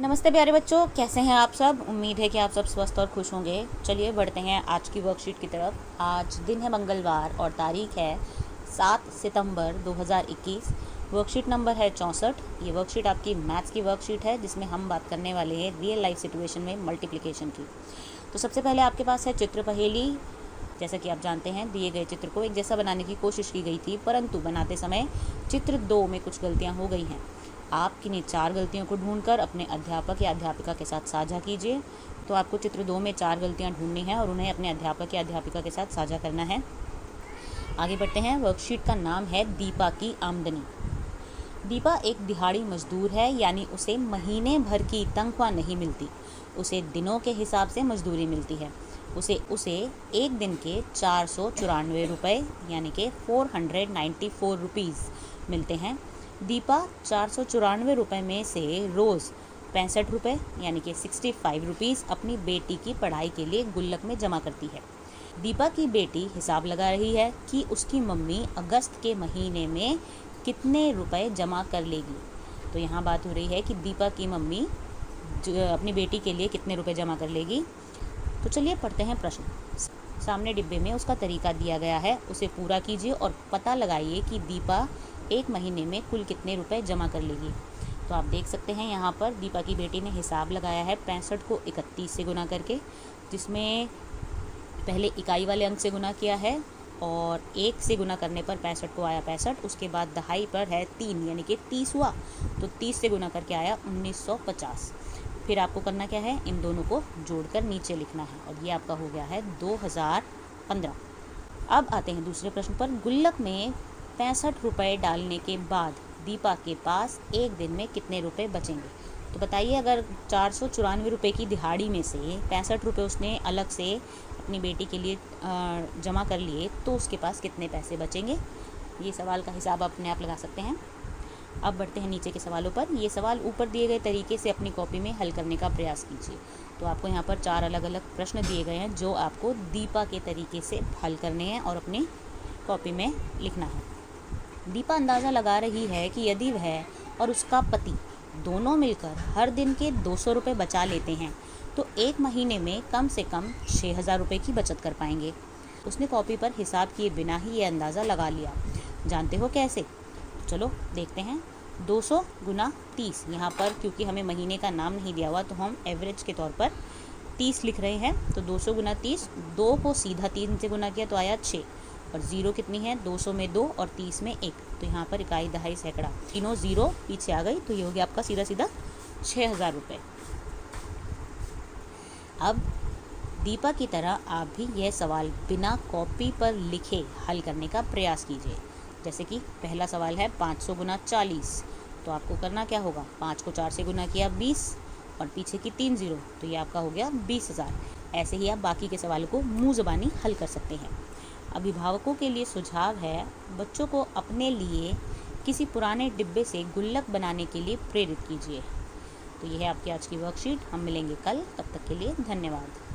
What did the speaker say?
नमस्ते प्यारे बच्चों, कैसे हैं आप सब। उम्मीद है कि आप सब स्वस्थ और खुश होंगे। चलिए बढ़ते हैं आज की वर्कशीट की तरफ। आज दिन है मंगलवार और तारीख है 7 सितंबर 2021। वर्कशीट नंबर है 64। ये वर्कशीट आपकी मैथ्स की वर्कशीट है जिसमें हम बात करने वाले हैं रियल लाइफ सिचुएशन में मल्टीप्लिकेशन की। तो सबसे पहले आपके पास है चित्र पहेली। जैसा कि आप जानते हैं, दिए गए चित्र को एक जैसा बनाने की कोशिश की गई थी, परंतु बनाते समय चित्र 2 में कुछ गलतियां हो गई हैं। आप किन्हीं 4 गलतियों को ढूंढकर अपने अध्यापक या अध्यापिका के साथ साझा कीजिए। तो आपको चित्र 2 में 4 गलतियां ढूंढनी है और उन्हें अपने अध्यापक या अध्यापिका के साथ साझा करना है। आगे बढ़ते हैं। वर्कशीट का नाम है दीपा की आमदनी। दीपा एक दिहाड़ी मजदूर है, यानी उसे महीने भर की तनख्वाह नहीं मिलती, उसे दिनों के हिसाब से मजदूरी मिलती है। उसे एक दिन के 494 रुपये यानी कि 494 रुपीज़ मिलते हैं। दीपा 494 रुपये में से रोज़ 65 रुपये यानी कि 65 रुपीज़ अपनी बेटी की पढ़ाई के लिए गुल्लक में जमा करती है। दीपा की बेटी हिसाब लगा रही है कि उसकी मम्मी अगस्त के महीने में कितने रुपए जमा कर लेगी। तो यहाँ बात हो रही है कि दीपा की मम्मी अपनी बेटी के लिए कितने रुपए जमा कर लेगी। तो चलिए पढ़ते हैं प्रश्न। सामने डिब्बे में उसका तरीका दिया गया है, उसे पूरा कीजिए और पता लगाइए कि दीपा एक महीने में कुल कितने रुपए जमा कर लेगी। तो आप देख सकते हैं यहाँ पर दीपा की बेटी ने हिसाब लगाया है 65 को 31 से गुना करके, जिसमें पहले इकाई वाले अंक से गुना किया है और 1 से गुना करने पर 65 को आया 65। उसके बाद दहाई पर है 3 यानी कि 30 हुआ, तो 30 से गुना करके आया 1950। फिर आपको करना क्या है, इन दोनों को जोड़कर नीचे लिखना है और ये आपका हो गया है 2015। अब आते हैं दूसरे प्रश्न पर। गुल्लक में 65 रुपये डालने के बाद दीपा के पास एक दिन में कितने रुपए बचेंगे। तो बताइए, अगर 494 रुपये की दिहाड़ी में से 65 रुपये उसने अलग से अपनी बेटी के लिए जमा कर लिए, तो उसके पास कितने पैसे बचेंगे। ये सवाल का हिसाब आप अपने आप लगा सकते हैं। अब बढ़ते हैं नीचे के सवालों पर। ये सवाल ऊपर दिए गए तरीके से अपनी कॉपी में हल करने का प्रयास कीजिए। तो आपको यहाँ पर 4 अलग अलग प्रश्न दिए गए हैं जो आपको दीपा के तरीके से हल करने हैं और अपनी कॉपी में लिखना है। दीपा अंदाज़ा लगा रही है कि यदि वह और उसका पति दोनों मिलकर हर दिन के 200 रुपये बचा लेते हैं तो एक महीने में कम से कम 6000 रुपये की बचत कर पाएंगे। उसने कॉपी पर हिसाब किए बिना ही ये अंदाज़ा लगा लिया। जानते हो कैसे? चलो देखते हैं। 200 गुना 30, यहाँ पर क्योंकि हमें महीने का नाम नहीं दिया हुआ तो हम एवरेज के तौर पर 30 लिख रहे हैं। तो 200 गुना 30, 2 को सीधा 3 से गुना किया तो आया 6 और 0 कितनी है, 200 में 2 और 30 में 1। तो यहाँ पर इकाई दहाई सैकड़ा, तीनों 0 पीछे आ गई, तो ये हो गया आपका सीधा सीधा 6000 रुपये। अब दीपा की तरह आप भी यह सवाल बिना कॉपी पर लिखे हल करने का प्रयास कीजिए। जैसे कि पहला सवाल है 500 गुना 40, तो आपको करना क्या होगा, 5 को 4 से गुना किया 20 और पीछे की 3 0, तो ये आपका हो गया 20,000। ऐसे ही आप बाकी के सवालों को मुँह ज़बानी हल कर सकते हैं। अभिभावकों के लिए सुझाव है, बच्चों को अपने लिए किसी पुराने डिब्बे से गुल्लक बनाने के लिए प्रेरित कीजिए। तो यह है आपकी आज की वर्कशीट। हम मिलेंगे कल, तब तक के लिए धन्यवाद।